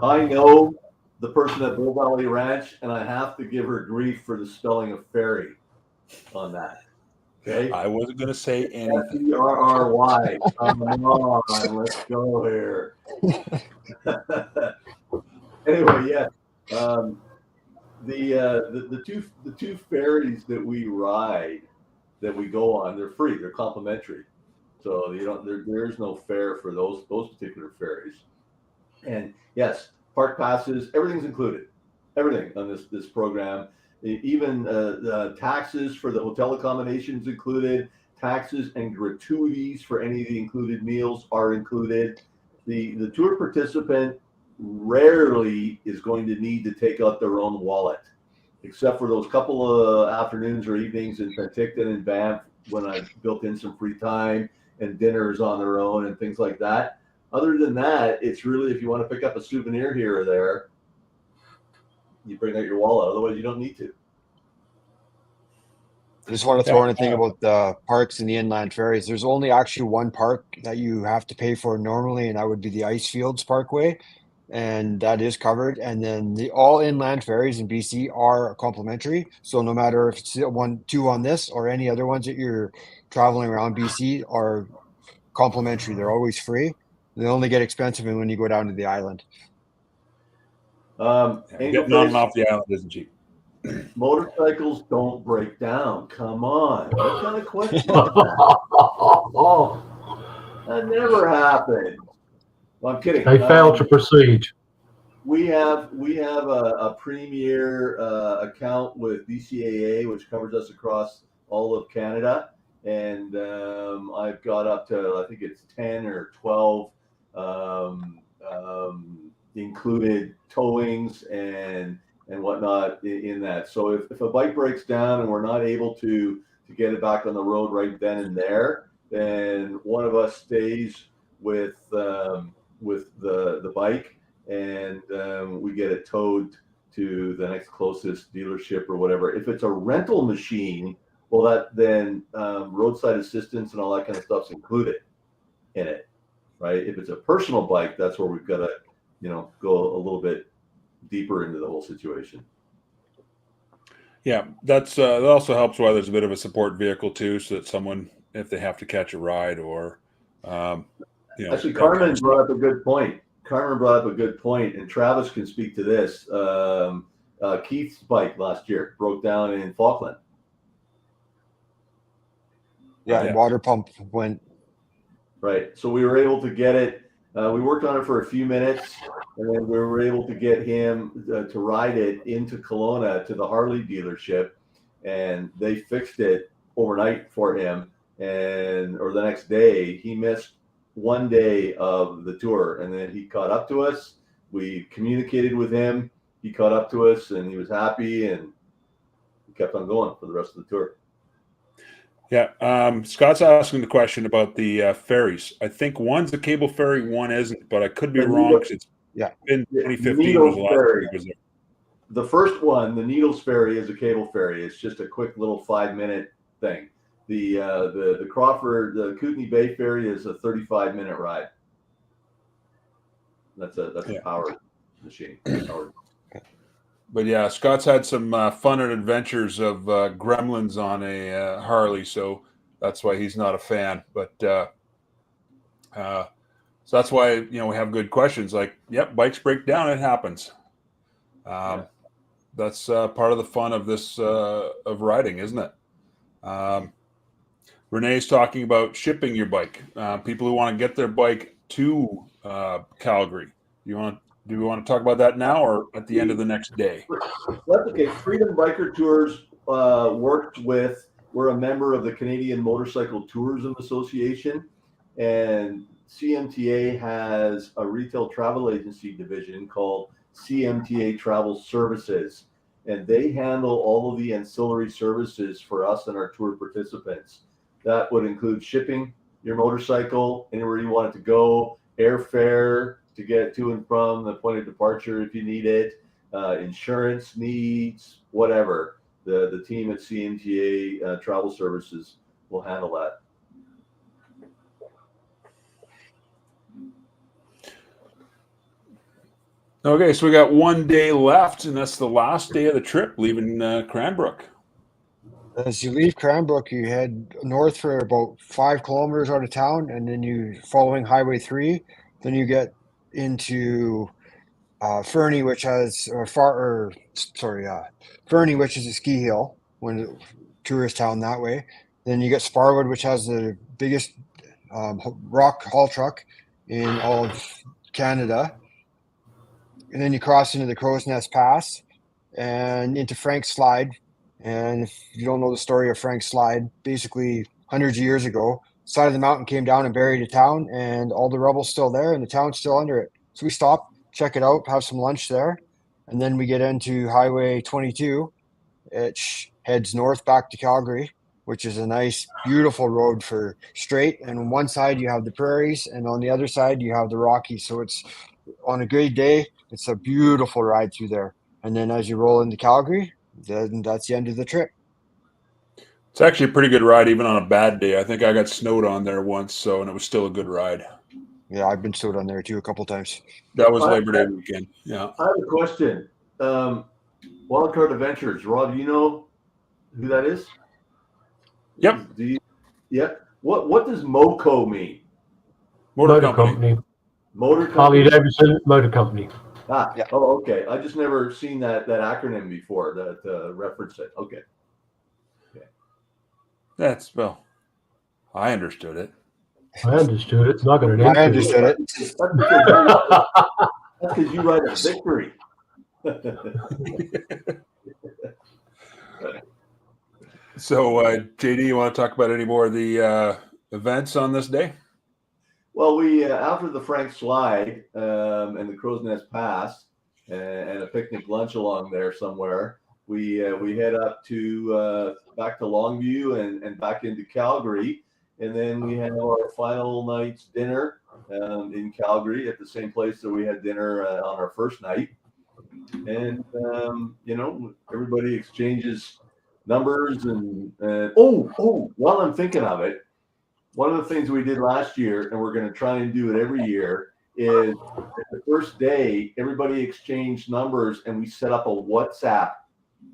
I know the person at Bow Valley Ranch, and I have to give her grief for the spelling of fairy on that. Okay. I wasn't going to say anything. Ferry. Come on, let's go here. Anyway, yeah. The two ferries that we ride, that we go on, they're free. They're complimentary. So there's no fare for those particular ferries. And yes, park passes, everything's included. Everything on this program. Even the taxes for the hotel accommodations included. Taxes and gratuities for any of the included meals are included. The tour participant rarely is going to need to take out their own wallet, except for those couple of afternoons or evenings in Penticton and Banff when I built in some free time and dinners on their own and things like that. Other than that, it's really, if you want to pick up a souvenir here or there, you bring out your wallet. Otherwise, you don't need to. I just want to throw in a thing about the parks and the inland ferries. There's only actually one park that you have to pay for normally, and that would be the Icefields Parkway, and that is covered. And then all inland ferries in BC are complimentary. So no matter if it's two on this or any other ones that you're traveling around BC are complimentary. They're always free. They only get expensive when you go down to the island. Getting on and off the island isn't cheap. Motorcycles don't break down. Come on. What kind of question is that? That never happened. Well, I'm kidding. They failed to proceed. We have a premier account with BCAA, which covers us across all of Canada. And I've got up to, I think it's 10 or 12 included towings and whatnot in that. So if a bike breaks down and we're not able to get it back on the road right then and there, then one of us stays with the bike and we get it towed to the next closest dealership or whatever. If it's a rental machine, well, that then roadside assistance and all that kind of stuff's included in it, right? If it's a personal bike, that's where we've got to, go a little bit deeper into the whole situation. Yeah, that also helps why there's a bit of a support vehicle too, so that someone, if they have to catch a ride or, actually, Carmen brought up a good point. And Travis can speak to this. Keith's bike last year broke down in Falkland. Yeah, water pump went. Right. So we were able to get it. We worked on it for a few minutes, and then we were able to get him to ride it into Colona to the Harley dealership, and they fixed it overnight for him. Or the next day, he missed one day of the tour, and then he caught up to us. We communicated with him. He caught up to us, and he was happy, and we kept on going for the rest of the tour. Yeah, Scott's asking the question about the ferries. I think one's a cable ferry, one isn't, but I could be wrong because it's been 2015 was the last time I was there. The first one, the Needles Ferry, is a cable ferry. It's just a quick little 5-minute thing. The Crawford, the Kootenay Bay Ferry is a 35-minute ride. That's a powered machine. But yeah, Scott's had some fun and adventures of gremlins on a Harley, so that's why he's not a fan. But so that's why we have good questions. Like, yep, bikes break down, it happens. That's part of the fun of this of riding, isn't it? Renee's talking about shipping your bike. People who want to get their bike to Calgary. Do we want to talk about that now or at the end of the next day? That's okay. Freedom Biker Tours we're a member of the Canadian Motorcycle Tourism Association, and CMTA has a retail travel agency division called CMTA Travel Services, and they handle all of the ancillary services for us and our tour participants. That would include shipping your motorcycle anywhere you want it to go, airfare to get to and from the point of departure if you need it, insurance needs, whatever. The team at CMTA Travel Services will handle that. Okay, so we got 1 day left, and that's the last day of the trip, leaving Cranbrook. As you leave Cranbrook, you head north for about 5 kilometers out of town, and then following Highway 3, then you get into Fernie, which has Fernie, which is a ski hill, when tourist town that way. Then you get Sparwood, which has the biggest rock haul truck in all of Canada. And then you cross into the Crow's Nest Pass and into Frank's Slide. And if you don't know the story of Frank's Slide, basically hundreds of years ago, side of the mountain came down and buried a town, and all the rubble's still there, and the town's still under it. So we stop, check it out, have some lunch there, and then we get into Highway 22. It heads north back to Calgary, which is a nice, beautiful road for straight. And on one side you have the prairies, and on the other side you have the Rockies. So it's on a great day, it's a beautiful ride through there. And then as you roll into Calgary, then that's the end of the trip. It's actually a pretty good ride, even on a bad day. I think I got snowed on there once, and it was still a good ride. Yeah, I've been snowed on there too a couple times. That was Labor Day weekend. Yeah. I have a question. Wildcard Adventures. Rob, do you know who that is? Yep. Yeah. What does MOCO mean? Motor Company. Motor Company. Harley Davidson Motor Company. Yeah. Oh, okay. I just never seen that acronym before that reference it. Okay. Well, I understood it. I understood it. Not going to. I understood it. That's because you ride a Victory. So, JD, you want to talk about any more of the events on this day? Well, we after the Frank Slide and the Crow's Nest Pass and a picnic lunch along there somewhere, we head up to back to Longview and back into Calgary, and then we have our final night's dinner in Calgary at the same place that we had dinner on our first night, and everybody exchanges numbers and while I'm thinking of it, one of the things we did last year, and we're going to try and do it every year, is the first day everybody exchanged numbers and we set up a WhatsApp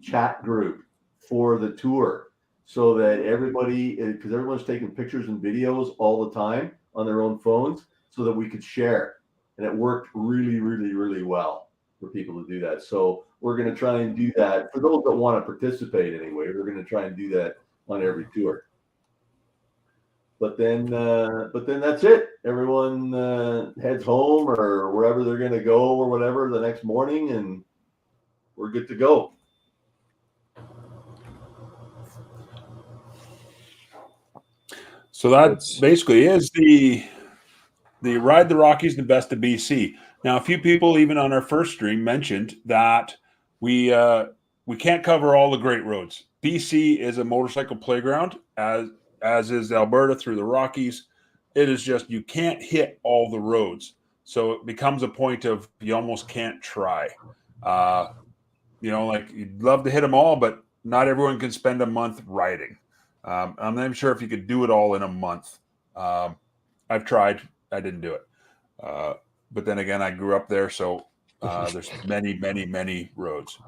chat group for the tour so that everybody, because everyone's taking pictures and videos all the time on their own phones, so that we could share, and it worked really, really, really well for people to do that. So we're going to try and do that for those that want to participate anyway. We're going to try and do that on every tour. But then that's it. Everyone heads home or wherever they're going to go or whatever the next morning, and we're good to go. So that basically is the Ride the Rockies, the best of BC. Now, a few people, even on our first stream, mentioned that we can't cover all the great roads. BC is a motorcycle playground, as is Alberta through the Rockies. It is just, you can't hit all the roads. So it becomes a point of you almost can't try. Like you'd love to hit them all, but not everyone can spend a month riding. I'm not even sure if you could do it all in a month. I've tried. I didn't do it. But then again, I grew up there, so there's many, many, many roads.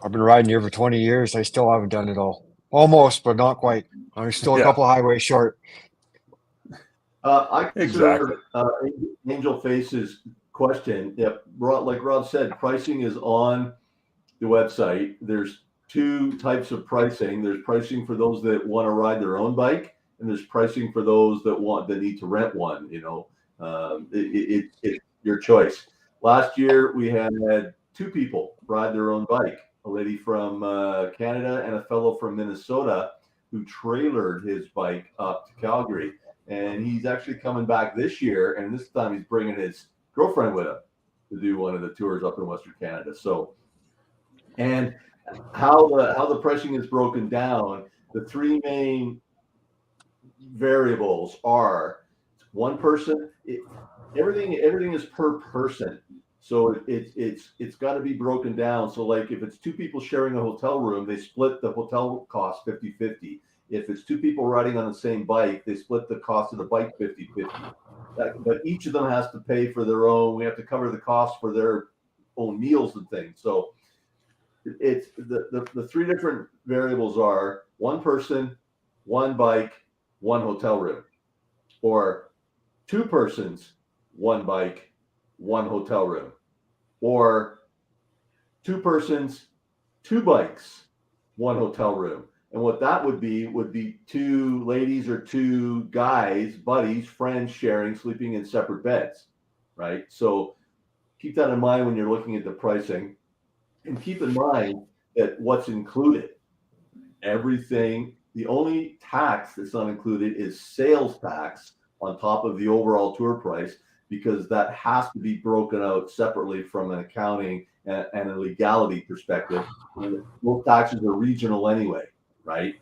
I've been riding here for 20 years. I still haven't done it all. Almost, but not quite. I'm still a couple of highways short. I consider Angel Face's question. Yep, like Rob said, pricing is on the website. There's two types of pricing. There's pricing for those that want to ride their own bike, and there's pricing for those that need to rent one. It's your choice. Last year we had two people ride their own bike. A lady from Canada and a fellow from Minnesota who trailered his bike up to Calgary. And he's actually coming back this year, and this time he's bringing his girlfriend with him to do one of the tours up in Western Canada. So, and how the pricing is broken down, the three main variables are one person. Everything is per person. So it's got to be broken down. So like if it's two people sharing a hotel room, they split the hotel cost 50-50. If it's two people riding on the same bike, they split the cost of the bike 50-50. But each of them has to pay for their own. We have to cover the cost for their own meals and things. So it's the three different variables are one person, one bike, one hotel room, or two persons, one bike, one hotel room, or two persons, two bikes, one hotel room. And what that would be two ladies or two guys, buddies, friends sharing, sleeping in separate beds, right? So keep that in mind when you're looking at the pricing, and keep in mind that what's included, everything, the only tax that's not included is sales tax on top of the overall tour price, because that has to be broken out separately from an accounting and a legality perspective. Both taxes are regional anyway, right?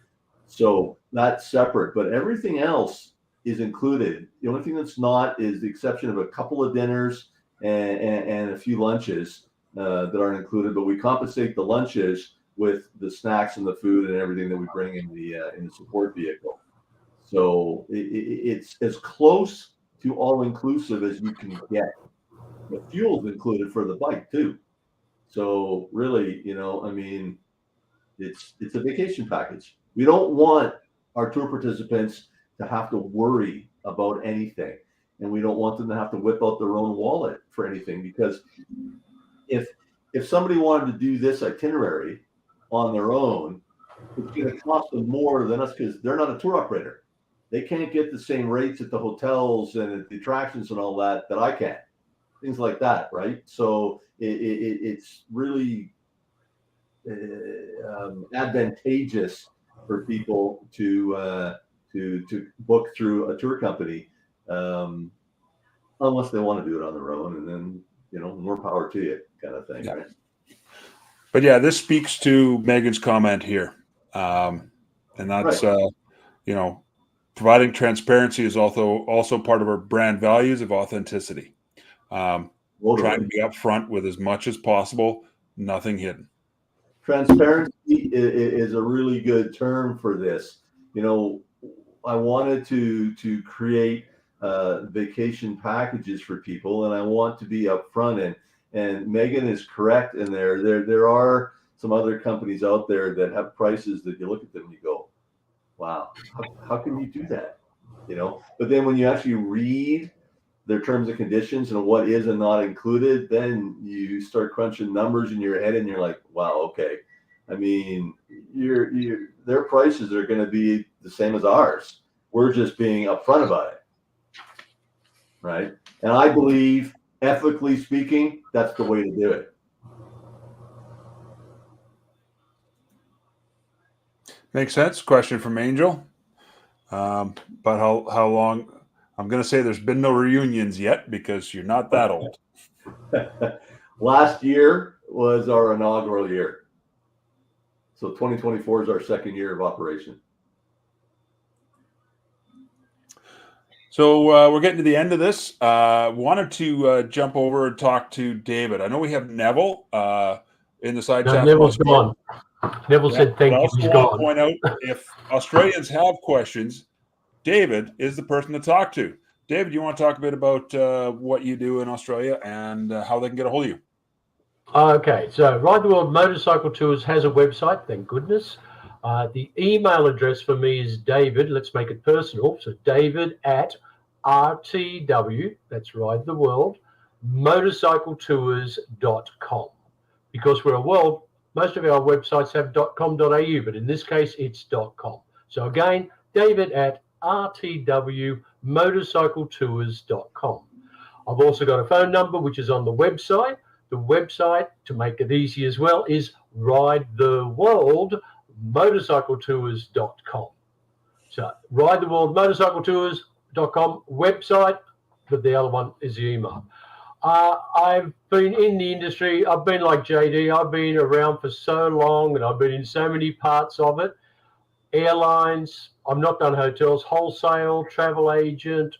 So that's separate, but everything else is included. The only thing that's not is the exception of a couple of dinners and a few lunches that aren't included, but we compensate the lunches with the snacks and the food and everything that we bring in the support vehicle. So it's as close to all inclusive as you can get. The fuel's included for the bike too. So really, I mean, it's a vacation package. We don't want our tour participants to have to worry about anything, and we don't want them to have to whip out their own wallet for anything, because if somebody wanted to do this itinerary on their own, it's going to cost them more than us, because they're not a tour operator. They can't get the same rates at the hotels and at the attractions and all that I can. Things like that, right? So it's really advantageous for people to book through a tour company, unless they want to do it on their own, and then more power to you, kind of thing. Yeah. Right? But yeah, this speaks to Megan's comment here, and that's right. Providing transparency is also part of our brand values of authenticity. Trying to be upfront with as much as possible, nothing hidden. Transparency is a really good term for this. I wanted to create vacation packages for people, and I want to be upfront. And Megan is correct in there. There are some other companies out there that have prices that you look at them and you go, wow, how can you do that? But then when you actually read their terms and conditions and what is and not included, then you start crunching numbers in your head and you're like, wow, okay. I mean, their prices are going to be the same as ours. We're just being upfront about it, right? And I believe, ethically speaking, that's the way to do it. Makes sense. Question from Angel. But how long? I'm going to say there's been no reunions yet, because you're not that old. Last year was our inaugural year. So 2024 is our second year of operation. So we're getting to the end of this. Wanted to jump over and talk to David. I know we have Neville in the side chat. Neville's gone. Neville said thank you. He's gone. Point out, if Australians have questions, David is the person to talk to. David, you want to talk a bit about what you do in Australia and how they can get a hold of you? Okay, so Ride the World Motorcycle Tours has a website, thank goodness. The email address for me is David, let's make it personal, so David@RTW, that's Ride the World, motorcycletours.com. Because we're a world, most of our websites have .com.au, but in this case, it's .com. So again, David@RTW motorcycletours.com. I've also got a phone number which is on the website. The website, to make it easy as well, is ridetheworldmotorcycletours.com. So ridetheworldmotorcycletours.com website, but the other one is the email. I've been in the industry. I've been like JD. I've been around for so long, and I've been in so many parts of it. Airlines, I've not done hotels, wholesale, travel agent,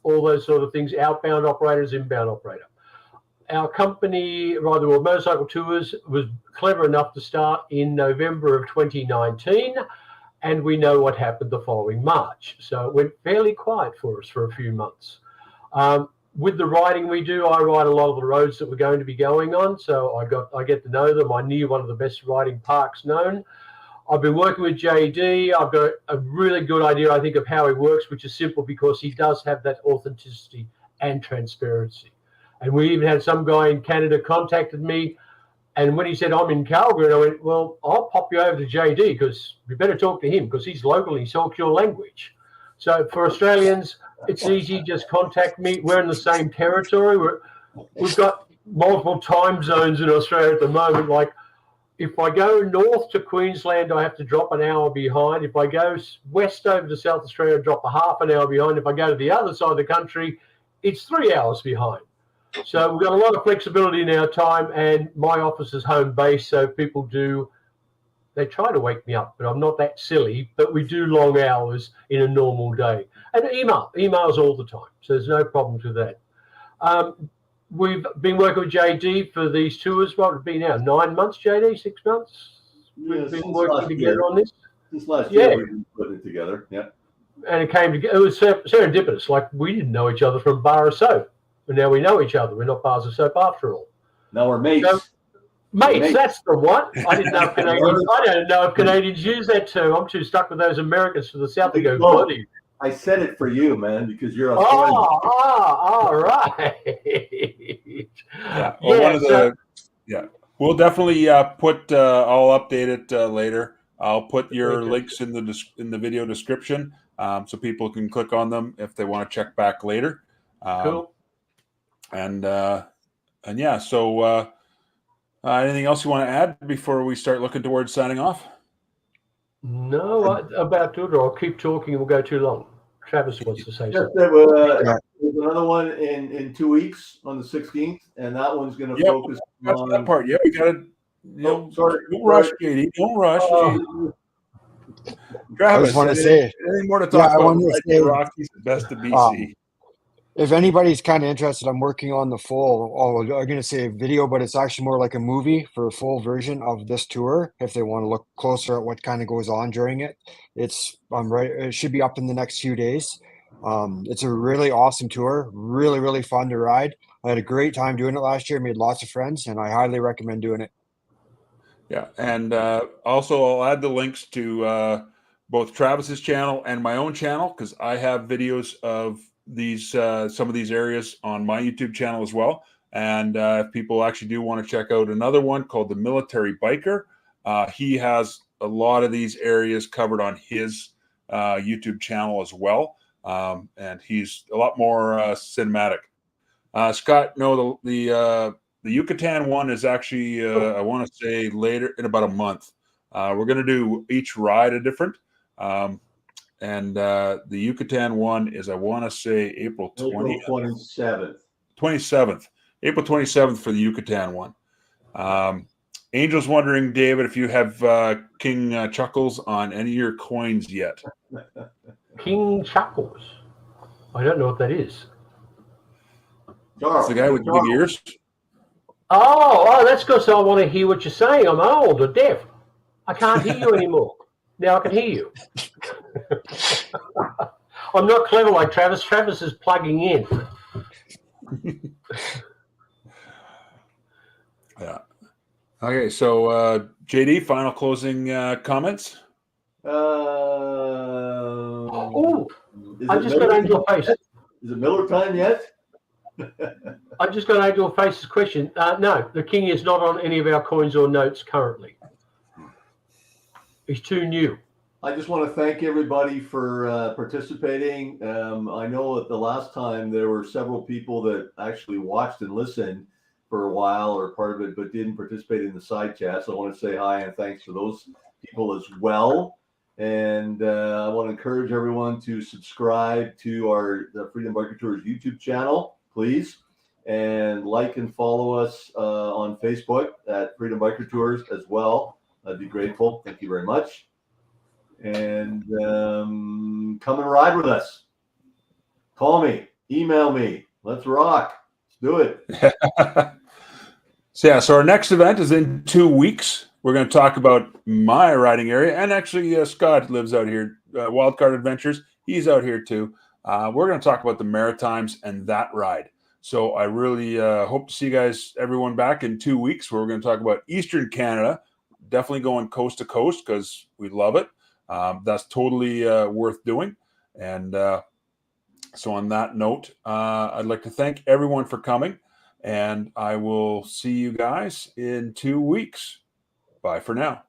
all those sort of things, outbound operators, inbound operator. Our company, Ride the World Motorcycle Tours, was clever enough to start in November of 2019, and we know what happened the following March. So it went fairly quiet for us for a few months. With the riding we do, I ride a lot of the roads that we're going to be going on, so I get to know them. I knew one of the best riding parks known. I've been working with JD. I've got a really good idea, I think, of how he works, which is simple because he does have that authenticity and transparency. And we even had some guy in Canada contacted me, and when he said, I'm in Calgary, I went, well, I'll pop you over to JD because we better talk to him because he's local and he talks your language. So for Australians, it's easy. Just contact me. We're in the same territory. We've got multiple time zones in Australia at the moment. Like if I go north to Queensland, I have to drop an hour behind. If I go west over to South Australia, I drop a half an hour behind. If I go to the other side of the country, it's 3 hours behind. So we've got a lot of flexibility in our time, and my office is home based, so people they try to wake me up, but I'm not that silly, but we do long hours in a normal day. And emails all the time, so there's no problem with that. We've been working with JD for these tours. What, it's been now 9 months, JD? 6 months? We've been working together on this. This last year, we've been putting it together. Yeah. And it came together. It was serendipitous. Like, we didn't know each other from bar of soap, but now we know each other. We're not bars of soap after all. Now we're mates. So, mates, that's the one. I didn't know if Canadians. I don't know if Canadians use that term. I'm too stuck with those Americans to the south to go bloody. I said it for you, man, because you're Australian. Right. Yeah. Well, we'll definitely put. I'll update it later. I'll put your links in the video description, so people can click on them if they want to check back later. Cool. And yeah. So, anything else you want to add before we start looking towards signing off? No, about to it, or I'll keep talking and we'll go too long. Travis wants to say something. There's another one in 2 weeks on the 16th, and that one's going to focus on that part. Yeah, we got to. Don't rush, JD. Don't rush. Travis, I just want to say anything more to talk about? The Rockies, the best of BC. If anybody's kind of interested, I'm working on the full. I'm going to say a video, but it's actually more like a movie for a full version of this tour. If they want to look closer at what kind of goes on during it, it should be up in the next few days. It's a really awesome tour, really, really fun to ride. I had a great time doing it last year, made lots of friends, and I highly recommend doing it. Yeah, and also I'll add the links to both Travis's channel and my own channel, because I have videos of these some of these areas on my YouTube channel as well. And if people actually do want to check out another one called The Military Biker, he has a lot of these areas covered on his YouTube channel as well. And he's a lot more cinematic. Scott, no, the Yucatan one is actually, I want to say later in about a month. We're going to do each ride a different. And the Yucatan one is, I want to say, April 27th. 27th. April 27th for the Yucatan one. Angel's wondering, David, if you have King Chuckles on any of your coins yet. King Chuckles? I don't know what that is. It's the guy with the big ears. Oh, that's because I want to hear what you're saying. I'm old or deaf. I can't hear you anymore. Now I can hear you. I'm not clever like Travis. Travis is plugging in. Yeah. Okay, so JD, final closing comments? I just got Angel Face. Is it Miller time yet? I just got Angel Face's question. No, the king is not on any of our coins or notes currently. He's too new. I just want to thank everybody for participating. I know that the last time there were several people that actually watched and listened for a while or part of it, but didn't participate in the side chat. So I want to say hi and thanks to those people as well. And I want to encourage everyone to subscribe to the Freedom Biker Tours YouTube channel, please. And like and follow us on Facebook at Freedom Biker Tours as well. I'd be grateful. Thank you very much. And come and ride with us. Call me, email me. Let's rock. Let's do it. So our next event is in 2 weeks. We're going to talk about my riding area, and actually Scott lives out here. Wildcard Adventures, he's out here too. We're going to talk about the Maritimes and that ride. So I really hope to see you guys, everyone, back in 2 weeks, where we're going to talk about Eastern Canada. Definitely going coast to coast because we love it. That's totally worth doing. And so on that note, I'd like to thank everyone for coming, and I will see you guys in 2 weeks. Bye for now.